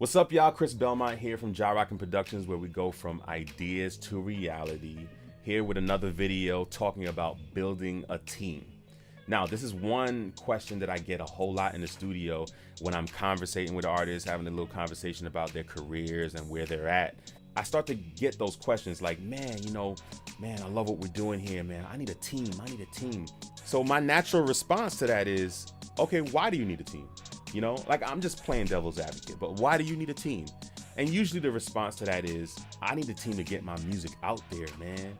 What's up, y'all? Chris Belmont here from Jahrock'n Productions, where we go from ideas to reality. Here with another video talking about building a team. Now, this is one question that I get a whole lot in the studio when I'm conversating with artists, having a little conversation about their careers and where they're at. I start to get those questions like, man, I love what we're doing here, man. I need a team. So my natural response to that is, okay, why do you need a team? Like, I'm just playing devil's advocate, but why do you need a team? And usually the response to that is, I need a team to get my music out there, man.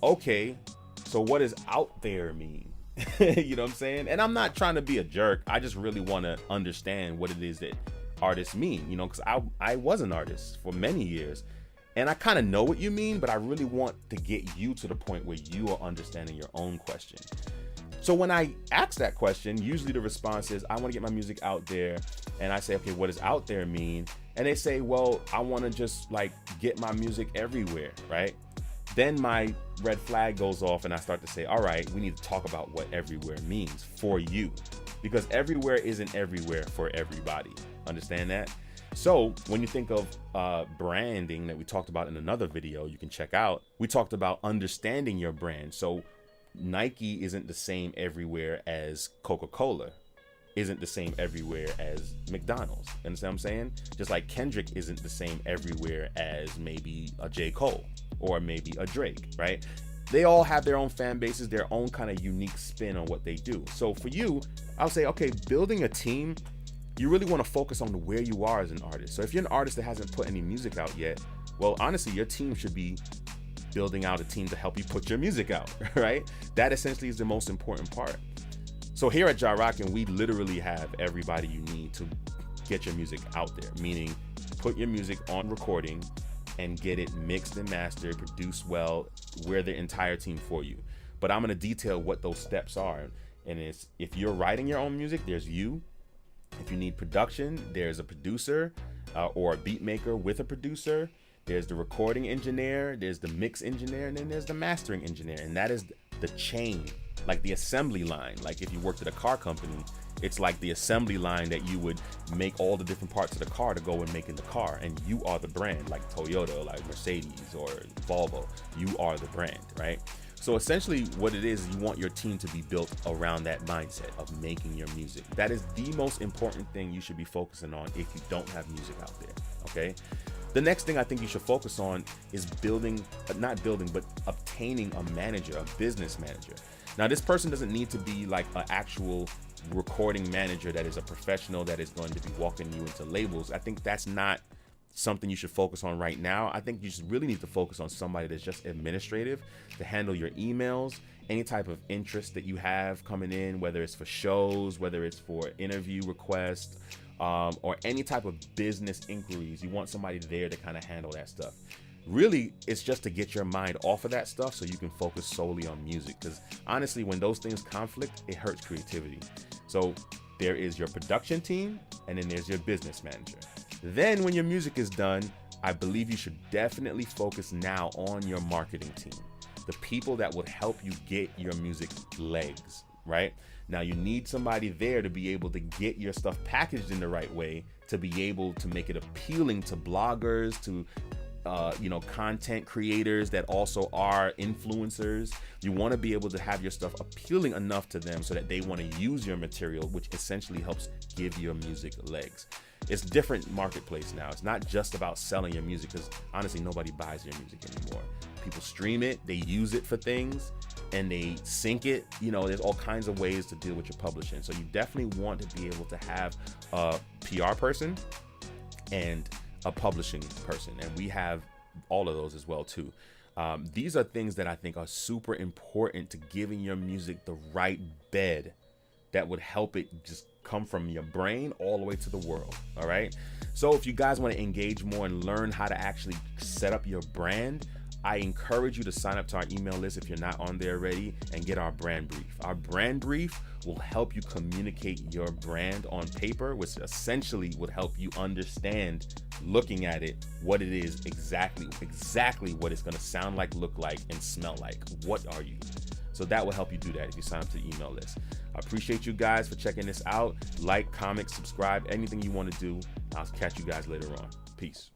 Okay, so what does out there mean? You know what I'm saying? And I'm not trying to be a jerk. I just really want to understand what it is that artists mean, because I was an artist for many years. And I kind of know what you mean, but I really want to get you to the point where you are understanding your own question. So when I ask that question, usually the response is, I want to get my music out there. And I say, okay, what does out there mean? And they say, well, I want to just like get my music everywhere, right? Then my red flag goes off and I start to say, all right, we need to talk about what everywhere means for you, because everywhere isn't everywhere for everybody. Understand that? So when you think of branding that we talked about in another video you can check out, we talked about understanding your brand. So Nike isn't the same everywhere as Coca-Cola, isn't the same everywhere as McDonald's. Understand what I'm saying? Just like Kendrick isn't the same everywhere as maybe a J. Cole or maybe a Drake, right? They all have their own fan bases, their own kind of unique spin on what they do. So for you, I'll say, okay, building a team, you really want to focus on where you are as an artist. So if you're an artist that hasn't put any music out yet, well, honestly, your team should be building out a team to help you put your music out, right? That essentially is the most important part. So here at Jahrock'n, we literally have everybody you need to get your music out there, meaning put your music on recording and get it mixed and mastered, produced well. We're the entire team for you. But I'm gonna detail what those steps are. And it's, if you're writing your own music, there's you. If you need production, there's a producer or a beat maker with a producer. There's the recording engineer, there's the mix engineer, and then there's the mastering engineer. And that is the chain, like the assembly line. Like if you worked at a car company, it's like the assembly line that you would make all the different parts of the car to go and make in the car. And you are the brand, like Toyota, like Mercedes or Volvo. You are the brand, right? So essentially what it is, you want your team to be built around that mindset of making your music. That is the most important thing you should be focusing on if you don't have music out there, okay? The next thing I think you should focus on is obtaining a manager, a business manager. Now, this person doesn't need to be like an actual recording manager that is a professional that is going to be walking you into labels. I think that's not something you should focus on right now. I think you just really need to focus on somebody that's just administrative to handle your emails, any type of interest that you have coming in, whether it's for shows, whether it's for interview requests, or any type of business inquiries. You want somebody there to kind of handle that stuff. Really, it's just to get your mind off of that stuff so you can focus solely on music, because honestly, when those things conflict, it hurts creativity. So there is your production team, and then there's your business manager. Then when your music is done, I believe you should definitely focus now on your marketing team, the people that would help you get your music legs, right? Now you need somebody there to be able to get your stuff packaged in the right way, to be able to make it appealing to bloggers, to content creators that also are influencers. You want to be able to have your stuff appealing enough to them so that they want to use your material, which essentially helps give your music legs. It's a different marketplace now. It's not just about selling your music, because honestly, nobody buys your music anymore. People stream it, they use it for things, and they sync it. There's all kinds of ways to deal with your publishing. So you definitely want to be able to have a PR person and a publishing person. And we have all of those as well too. These are things that I think are super important to giving your music the right bed that would help it just come from your brain all the way to the world. All right. So if you guys want to engage more and learn how to actually set up your brand, I encourage you to sign up to our email list if you're not on there already, and get our brand brief. Our brand brief will help you communicate your brand on paper, which essentially would help you understand, looking at it, what it is exactly what it's going to sound like, look like, and smell like. What are you? So that will help you do that if you sign up to the email list. I appreciate you guys for checking this out. Like, comment, subscribe, anything you want to do. I'll catch you guys later on. Peace.